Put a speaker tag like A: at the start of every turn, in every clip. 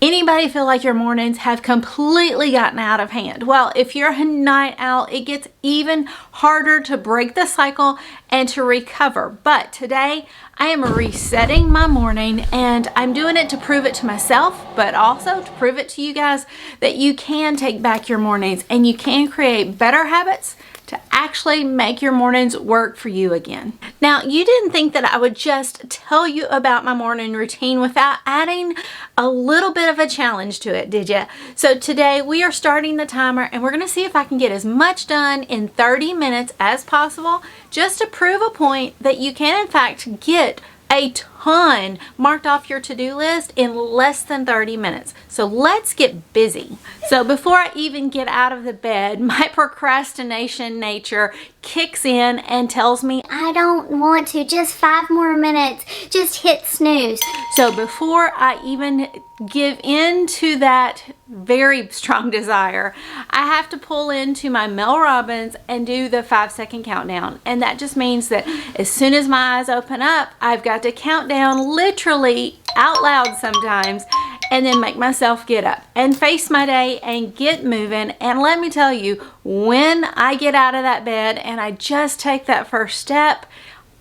A: Anybody feel like your mornings have completely gotten out of hand? Well, if you're a night owl, it gets even harder to break the cycle and to recover. But today, I am resetting my morning, and I'm doing it to prove it to myself, but also to prove it to you guys that you can take back your mornings and you can create better habits to actually make your mornings work for you again. Now, you didn't think that I would just tell you about my morning routine without adding a little bit of a challenge to it, did you? So today we are starting the timer, and we're gonna see if I can get as much done in 30 minutes as possible, just to prove a point that you can in fact get a ton marked off your to-do list in less than 30 minutes. So let's get busy. So before I even get out of the bed, my procrastination nature kicks in and tells me,
B: I don't want to, just 5 more minutes, just hit snooze.
A: So before I even give in to that very strong desire, I have to pull into my Mel Robbins and do the 5-second countdown. And that just means that as soon as my eyes open up, I've got to count down literally out loud sometimes, and then make myself get up and face my day and get moving. And let me tell you, when I get out of that bed and I just take that first step,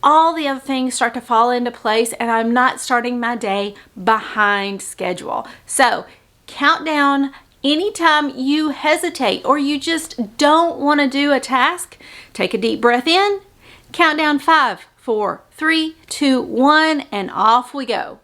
A: all the other things start to fall into place, and I'm not starting my day behind schedule. So count down anytime you hesitate or you just don't want to do a task. Take a deep breath in, count down 5, 4, 3, 2, 1, and off we go.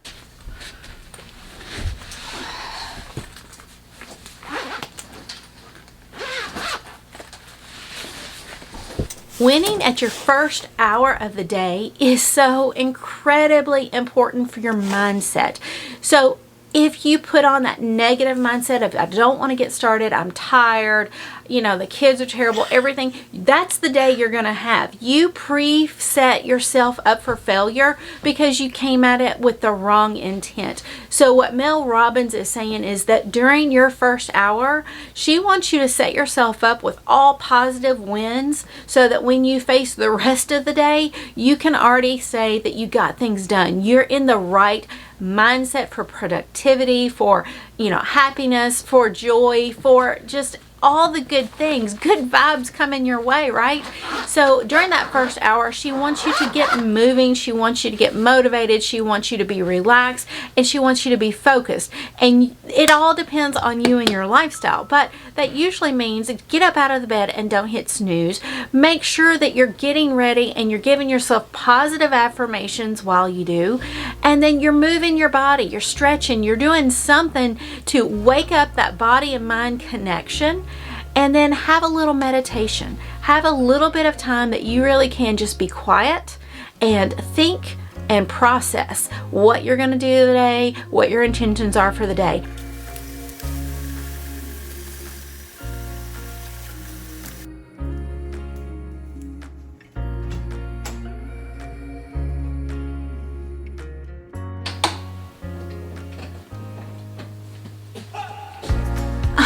A: Winning at your first hour of the day is so incredibly important for your mindset. So if you put on that negative mindset of, I don't want to get started, I'm tired, you know, the kids are terrible, everything, that's the day you're going to have. You preset yourself up for failure because you came at it with the wrong intent. So what Mel Robbins is saying is that during your first hour, she wants you to set yourself up with all positive wins so that when you face the rest of the day, you can already say that you got things done. You're in the right mindset for productivity, for, you know, happiness, for joy, for just all the good things, good vibes coming your way, right? So during that first hour, she wants you to get moving, she wants you to get motivated, she wants you to be relaxed, and she wants you to be focused. And it all depends on you and your lifestyle, but that usually means get up out of the bed and don't hit snooze. Make sure that you're getting ready and you're giving yourself positive affirmations while you do, and then you're moving your body, you're stretching, you're doing something to wake up that body and mind connection. And then have a little meditation. Have a little bit of time that you really can just be quiet and think and process what you're going to do today, what your intentions are for the day.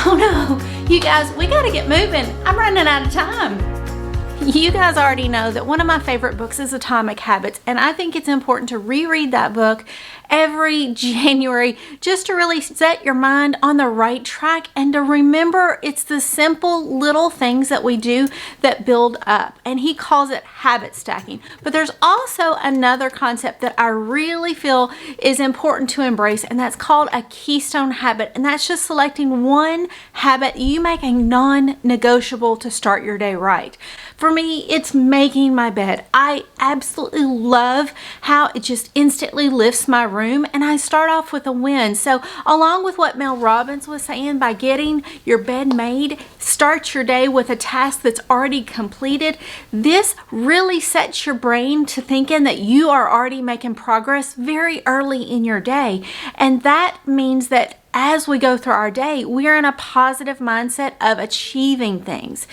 A: Oh no, you guys, we gotta get moving. I'm running out of time. You guys already know that one of my favorite books is Atomic Habits, and I think it's important to reread that book every January just to really set your mind on the right track and to remember it's the simple little things that we do that build up. And he calls it habit stacking. But there's also another concept that I really feel is important to embrace, and that's called a Keystone habit. And that's just selecting one habit you make a non-negotiable to start your day right. For me, it's making my bed. I absolutely love how it just instantly lifts my room, and I start off with a win. So along with what Mel Robbins was saying, by getting your bed made, start your day with a task that's already completed. This really sets your brain to thinking that you are already making progress very early in your day. And that means that as we go through our day, we are in a positive mindset of achieving things.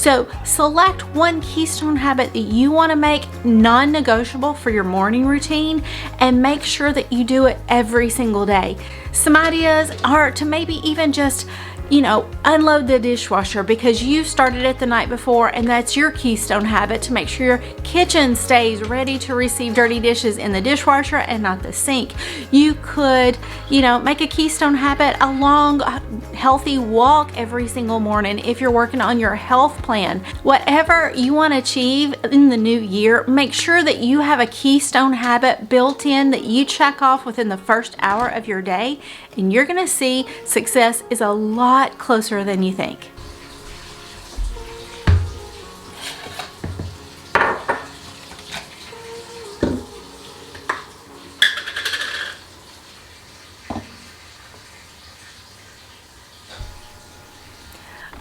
A: So select one Keystone habit that you want to make non-negotiable for your morning routine and make sure that you do it every single day. Some ideas are to maybe even just unload the dishwasher because you started it the night before, and that's your Keystone habit, to make sure your kitchen stays ready to receive dirty dishes in the dishwasher and not the sink. You could, make a Keystone habit a long, healthy walk every single morning if you're working on your health plan. Whatever you want to achieve in the new year, make sure that you have a Keystone habit built in that you check off within the first hour of your day, and you're going to see success is a lot closer than you think.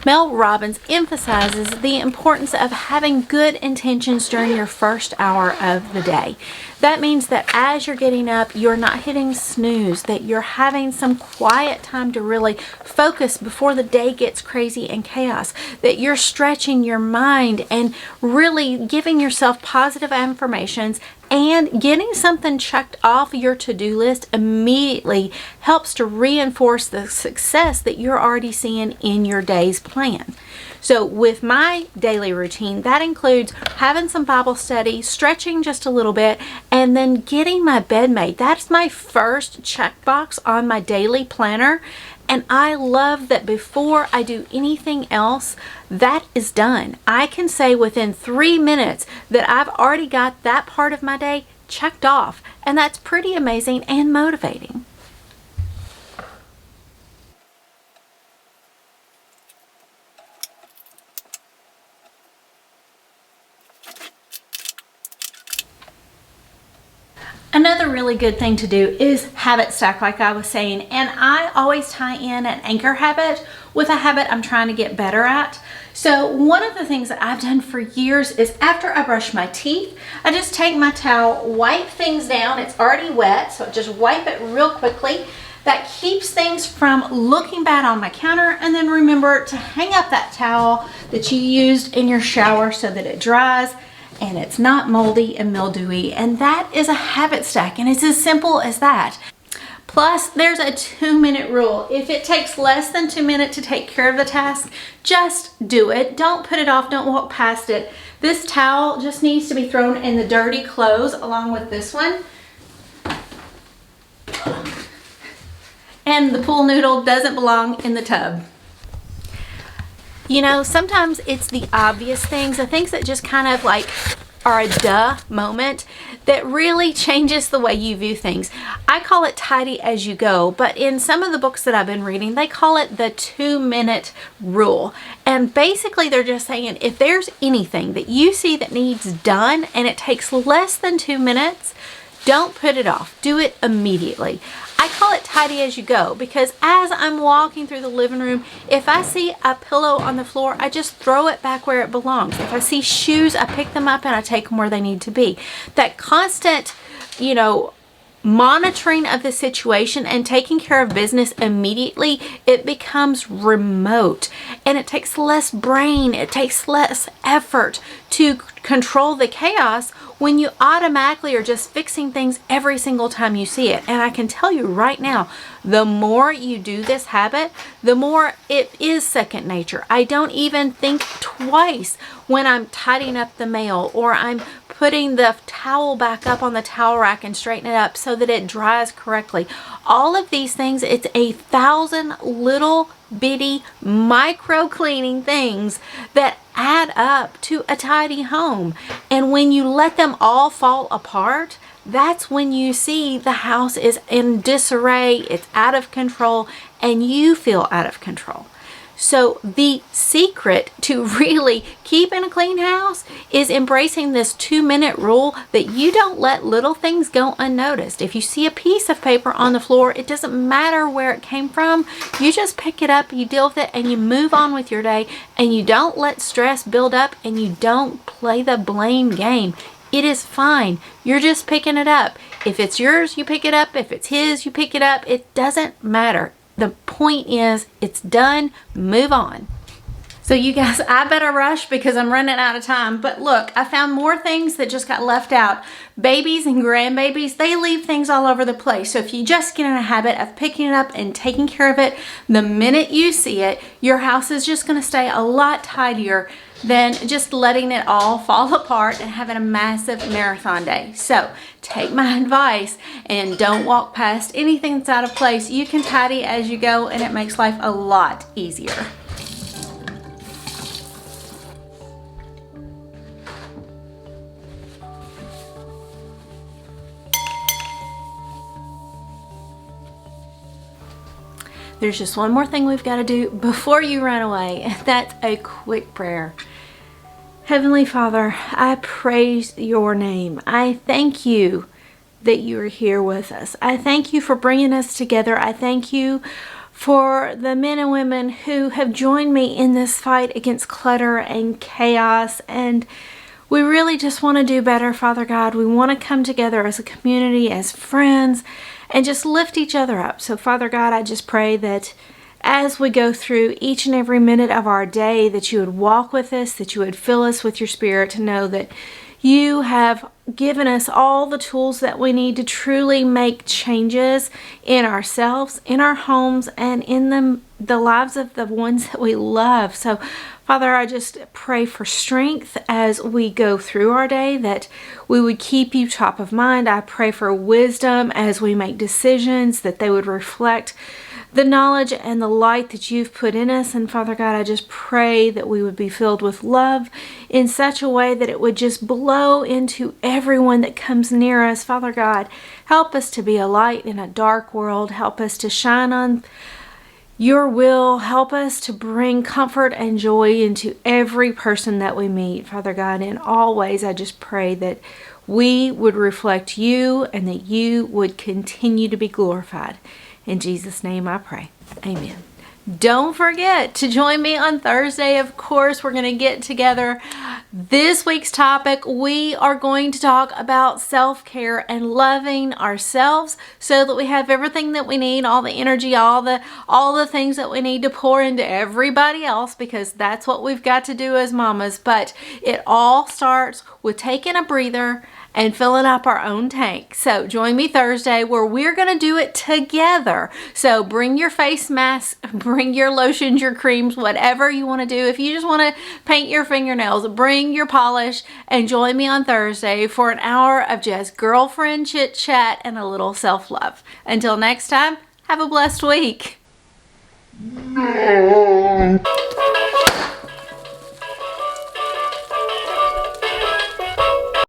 A: Mel Robbins emphasizes the importance of having good intentions during your first hour of the day. That means that as you're getting up, you're not hitting snooze, that you're having some quiet time to really focus before the day gets crazy and chaos, that you're stretching your mind and really giving yourself positive affirmations, and getting something checked off your to-do list immediately helps to reinforce the success that you're already seeing in your day's plan. So with my daily routine, that includes having some Bible study, stretching just a little bit, and then getting my bed made. That's my first checkbox on my daily planner. And I love that before I do anything else, that is done. I can say within 3 minutes that I've already got that part of my day checked off. And that's pretty amazing and motivating. Another really good thing to do is habit stack, like I was saying, and I always tie in an anchor habit with a habit I'm trying to get better at. So one of the things that I've done for years is after I brush my teeth, I just take my towel, wipe things down. It's already wet, so just wipe it real quickly. That keeps things from looking bad on my counter, and then remember to hang up that towel that you used in your shower so that it dries and it's not moldy and mildewy. And that is a habit stack, and it's as simple as that. Plus, there's a 2-minute rule. If it takes less than 2 minutes to take care of the task, just do it. Don't put it off, don't walk past it. This towel just needs to be thrown in the dirty clothes along with this one. And the pool noodle doesn't belong in the tub. Sometimes it's the obvious things, the things that just kind of like are a duh moment that really changes the way you view things. I call it tidy as you go, but in some of the books that I've been reading, they call it the 2-minute rule. And basically they're just saying if there's anything that you see that needs done and it takes less than 2 minutes, don't put it off. Do it immediately. I call it tidy as you go because as I'm walking through the living room, if I see a pillow on the floor, I just throw it back where it belongs. If I see shoes, I pick them up and I take them where they need to be. That constant, monitoring of the situation and taking care of business immediately, it becomes remote and it takes less brain, it takes less effort to control the chaos when you automatically are just fixing things every single time you see it. And I can tell you right now, the more you do this habit, the more it is second nature. I don't even think twice when I'm tidying up the mail or I'm putting the towel back up on the towel rack and straighten it up so that it dries correctly. All of these things, it's 1,000 little bitty micro cleaning things that add up to a tidy home. And when you let them all fall apart, that's when you see the house is in disarray, it's out of control, and you feel out of control. So the secret to really keeping a clean house is embracing this 2-minute rule that you don't let little things go unnoticed. If you see a piece of paper on the floor, it doesn't matter where it came from. You just pick it up, you deal with it, and you move on with your day, and you don't let stress build up, and you don't play the blame game. It is fine. You're just picking it up. If it's yours, you pick it up. If it's his, you pick it up. It doesn't matter. The point is, it's done, move on. So you guys, I better rush because I'm running out of time. But look, I found more things that just got left out. Babies and grandbabies, they leave things all over the place. So if you just get in a habit of picking it up and taking care of it, the minute you see it, your house is just going to stay a lot tidier than just letting it all fall apart and having a massive marathon day. So take my advice and don't walk past anything that's out of place. You can tidy as you go, and it makes life a lot easier. There's just one more thing we've got to do before you run away, and that's a quick prayer. Heavenly Father, I praise your name. I thank you that you are here with us. I thank you for bringing us together. I thank you for the men and women who have joined me in this fight against clutter and chaos. And we really just want to do better, Father God. We want to come together as a community, as friends, and just lift each other up. So Father God, I just pray that as we go through each and every minute of our day, that you would walk with us, that you would fill us with your Spirit to know that you have given us all the tools that we need to truly make changes in ourselves, in our homes, and in the lives of the ones that we love. So Father, I just pray for strength as we go through our day, that we would keep you top of mind. I pray for wisdom as we make decisions, that they would reflect the knowledge and the light that you've put in us. And Father God, I just pray that we would be filled with love in such a way that it would just blow into everyone that comes near us. Father God, help us to be a light in a dark world. Help us to shine on your will. Help us to bring comfort and joy into every person that we meet, Father God. In all ways, I just pray that we would reflect you and that you would continue to be glorified. In Jesus' name I pray. Amen. Don't forget to join me on Thursday. Of course, we're going to get together. This week's topic, we are going to talk about self-care and loving ourselves so that we have everything that we need, all the energy, all the things that we need to pour into everybody else, because that's what we've got to do as mamas. But it all starts with taking a breather and filling up our own tank. So join me Thursday where we're going to do it together. So bring your face mask, bring your lotions, your creams, whatever you want to do. If you just want to paint your fingernails, bring your polish, and join me on Thursday for an hour of just girlfriend chit chat and a little self-love. Until next time, have a blessed week. No.